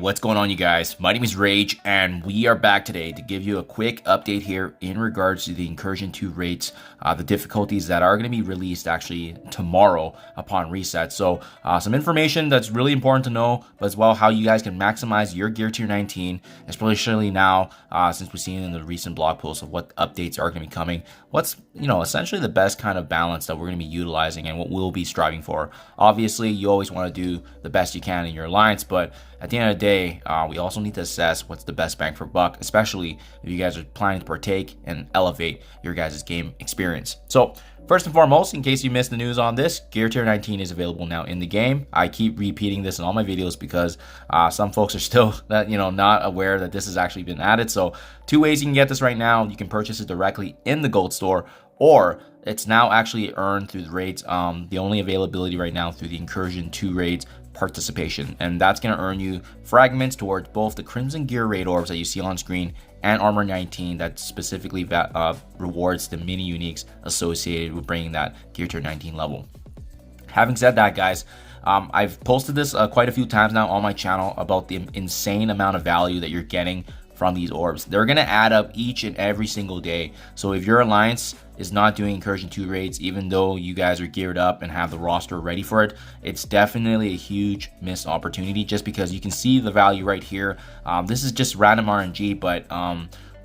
What's going on, you guys? My name is Rayge, and we are back today to give you a quick update here in regards to the Incursion 2 rates, the difficulties that are going to be released actually tomorrow upon reset. So some information that's really important to know, but as well how you guys can maximize your gear tier 19, especially now since we've seen in the recent blog posts of what updates are going to be coming. What's essentially the best kind of balance that we're going to be utilizing and what we'll be striving for. Obviously, you always want to do the best you can in your alliance, but at the end of the day, we also need to assess what's the best bang for buck, especially if you guys are planning to partake and elevate your guys' game experience. So first and foremost, in case you missed the news on this, Gear Tier 19 is available now in the game. I keep repeating this in all my videos because some folks are still not aware that this has actually been added. So two ways you can get this right now. You can purchase it directly in the gold store, or it's now actually earned through the raids. The only availability right now through the Incursion 2 raids participation, and that's going to earn you fragments towards both the Crimson Gear raid orbs that you see on screen and Armor 19 that specifically rewards the mini uniques associated with bringing that Gear Tier 19 level. Having said that, guys, I've posted this quite a few times now on my channel about the insane amount of value that you're getting from these orbs. They're going to add up each and every single day. So if your alliance is not doing Incursion 2 raids, even though you guys are geared up and have the roster ready for it, it's definitely a huge missed opportunity, just because you can see the value right here. This is just random RNG, but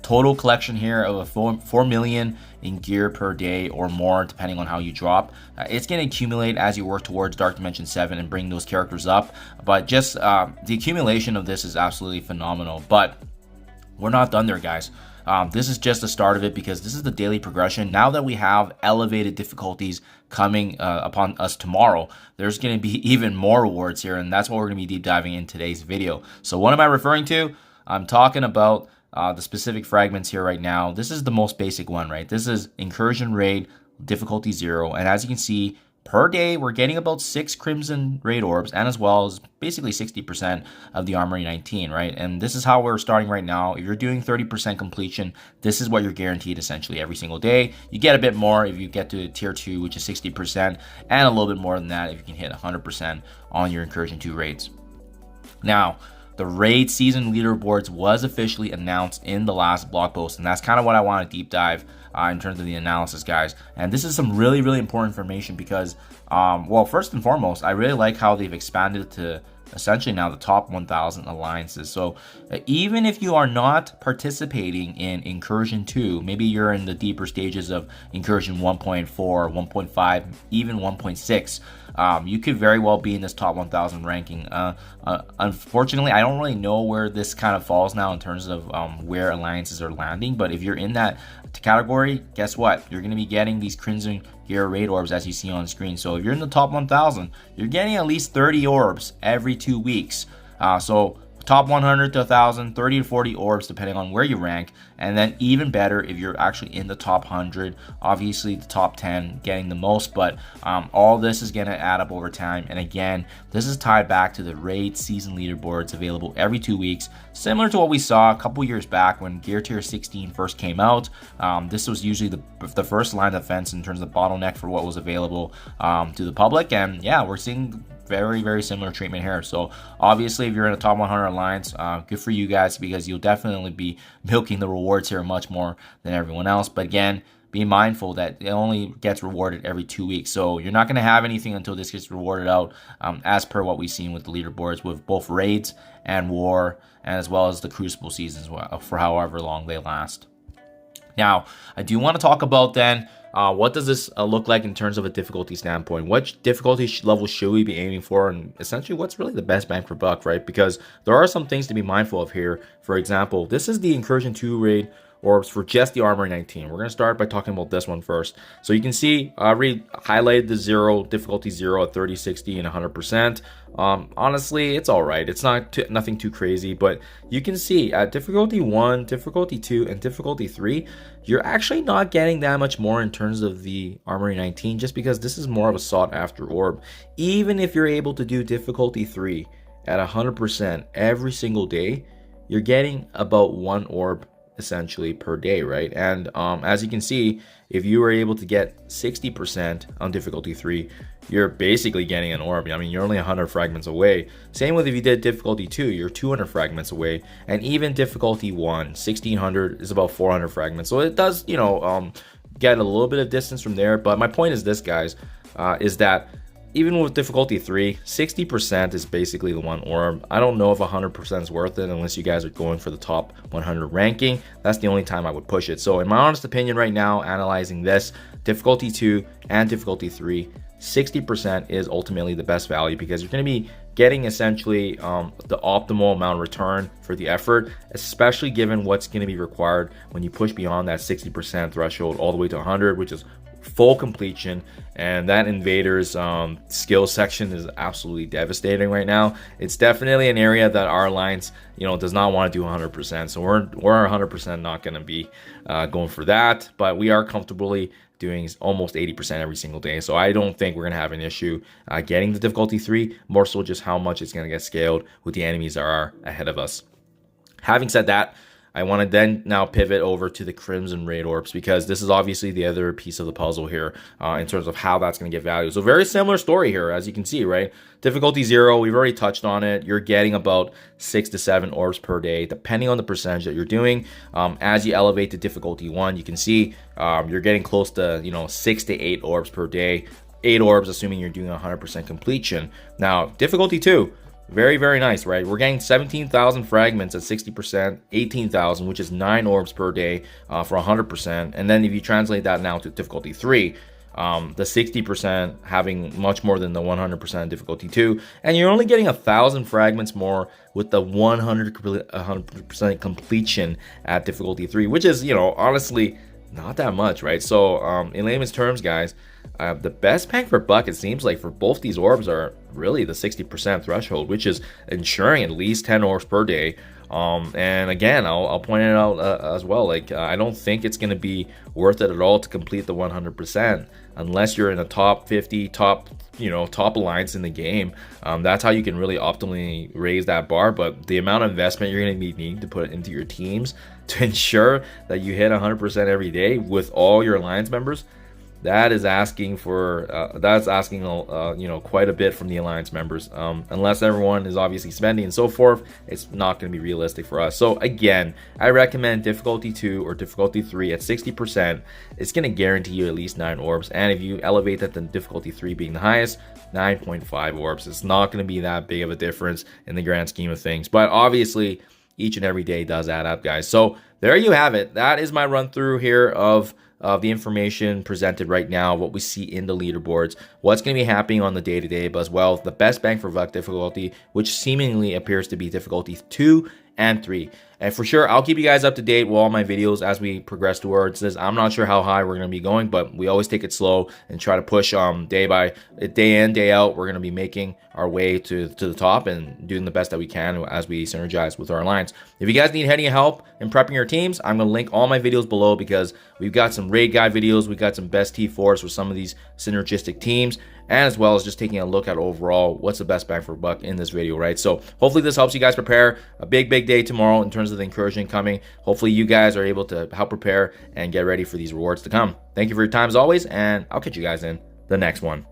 total collection here of a 4 million in gear per day or more, depending on how you drop. It's going to accumulate as you work towards Dark Dimension 7 and bring those characters up. But just the accumulation of this is absolutely phenomenal. But we're not done there, guys. This is just the start of it, because this is the daily progression. Now that we have elevated difficulties coming upon us tomorrow, there's going to be even more rewards here, and that's what we're going to be deep diving in today's video. So what am I referring to? I'm talking about the specific fragments here right now. This is the most basic one, right? This is Incursion Raid difficulty 0, and as you can see, per day, we're getting about 6 Crimson Raid Orbs, and as well as basically 60% of the Armory 19, right? And this is how we're starting right now. If you're doing 30% completion, this is what you're guaranteed essentially every single day. You get a bit more if you get to tier 2, which is 60%, and a little bit more than that if you can hit 100% on your Incursion 2 raids. Now, the raid season leaderboards was officially announced in the last blog post, and that's kind of what I want to deep dive in terms of the analysis, guys. And this is some really, really important information because, well, first and foremost, I really like how they've expanded to essentially now the top 1,000 alliances. So even if you are not participating in Incursion 2, maybe you're in the deeper stages of Incursion 1.4, 1.5, even 1.6, you could very well be in this top 1,000 ranking. Unfortunately, I don't really know where this kind of falls now in terms of where alliances are landing, but if you're in that category, guess what? You're going to be getting these Crimson Gear raid orbs as you see on screen. So if you're in the top 1,000, you're getting at least 30 orbs every 2 weeks. So top 100 to 1,000, 30 to 40 orbs depending on where you rank, and then even better if you're actually in the top 100. Obviously the top 10 getting the most, but all this is going to add up over time. And again, this is tied back to the raid season leaderboards available every 2 weeks, similar to what we saw a couple years back when Gear Tier 16 first came out. This was usually the first line of defense in terms of bottleneck for what was available to the public, and yeah, we're seeing very, very similar treatment here. So obviously if you're in a top 100 alliance, good for you guys, because you'll definitely be milking the rewards here much more than everyone else. But again, be mindful that it only gets rewarded every 2 weeks, so you're not going to have anything until this gets rewarded out, as per what we've seen with the leaderboards with both raids and war, and as well as the Crucible seasons for however long they last. Now, I do want to talk about then what does this look like in terms of a difficulty standpoint? What difficulty level should we be aiming for? And essentially, what's really the best bang for buck, right? Because there are some things to be mindful of here. For example, this is the Incursion 2 raid orbs for just the Armory 19. We're going to start by talking about this one first. So you can see I already highlighted the difficulty 0 at 30, 60, and 100%. Honestly, it's all right. It's nothing too crazy, but you can see at difficulty 1, difficulty 2, and difficulty 3, you're actually not getting that much more in terms of the Armory 19, just because this is more of a sought after orb. Even if you're able to do difficulty 3 at 100% every single day, you're getting about 1 orb essentially per day, right? And as you can see, if you were able to get 60% on difficulty 3, you're basically getting an orb. I mean, you're only 100 fragments away. Same with if you did difficulty 2, you're 200 fragments away. And even difficulty 1, 1600 is about 400 fragments. So it does, you know, get a little bit of distance from there. But my point is this, guys, is that even with difficulty 3, 60% is basically the one orb. I don't know if 100% is worth it unless you guys are going for the top 100 ranking. That's the only time I would push it. So in my honest opinion right now, analyzing this, difficulty 2 and difficulty 3, 60% is ultimately the best value because you're going to be getting essentially the optimal amount of return for the effort, especially given what's going to be required when you push beyond that 60% threshold all the way to 100, which is full completion. And that invaders skill section is absolutely devastating right now. It's definitely an area that our alliance, you know, does not want to do 100%. So we're 100% not going to be going for that, but we are comfortably doing almost 80% every single day. So I don't think we're going to have an issue getting the difficulty 3, more so just how much it's going to get scaled with the enemies that are ahead of us. Having said that, I want to then now pivot over to the Crimson Raid Orbs because this is obviously the other piece of the puzzle here in terms of how that's going to get value. So very similar story here, as you can see, right? Difficulty 0, we've already touched on it. You're getting about 6 to 7 orbs per day, depending on the percentage that you're doing. As you elevate to difficulty 1, you can see you're getting close to, you know, 6 to 8 orbs per day. 8 orbs, assuming you're doing 100% completion. Now, difficulty 2. Very, very nice, right? We're getting 17,000 fragments at 60%, 18,000, which is 9 orbs per day for 100%. And then if you translate that now to difficulty 3, the 60% having much more than the 100% difficulty 2. And you're only getting 1,000 fragments more with the 100% completion at difficulty 3, which is, you know, honestly, not that much, right? So in layman's terms, guys, the best bang for buck, it seems like, for both these orbs are really the 60% threshold, which is ensuring at least 10 orbs per day. And again, I'll point it out as well. Like, I don't think it's going to be worth it at all to complete the 100% unless you're in a top 50, top alliance in the game. That's how you can really optimally raise that bar. But the amount of investment you're going to be needing to put into your teams to ensure that you hit 100% every day with all your alliance members, that is asking for quite a bit from the alliance members. Unless everyone is obviously spending and so forth, it's not going to be realistic for us. So again, I recommend difficulty 2 or difficulty 3 at 60%. It's going to guarantee you at least 9 orbs, and if you elevate that to difficulty 3 being the highest, 9.5 orbs. It's not going to be that big of a difference in the grand scheme of things, but obviously each and every day does add up, guys. So there you have it. That is my run through here of the information presented right now, what we see in the leaderboards, what's going to be happening on the day-to-day, but as well the best bang for buck difficulty, which seemingly appears to be difficulty 2 and 3. And for sure, I'll keep you guys up to date with all my videos as we progress towards this. I'm not sure how high we're going to be going, but we always take it slow and try to push day in, day out. We're going to be making our way to the top and doing the best that we can as we synergize with our alliance. If you guys need any help in prepping your teams, I'm going to link all my videos below because we've got some raid guide videos. We've got some best T4s for some of these synergistic teams, and as well as just taking a look at overall what's the best bang for buck in this video, right? So hopefully this helps you guys prepare a big day tomorrow in terms of the incursion coming. Hopefully you guys are able to help prepare and get ready for these rewards to come. Thank you for your time as always, and I'll catch you guys in the next one.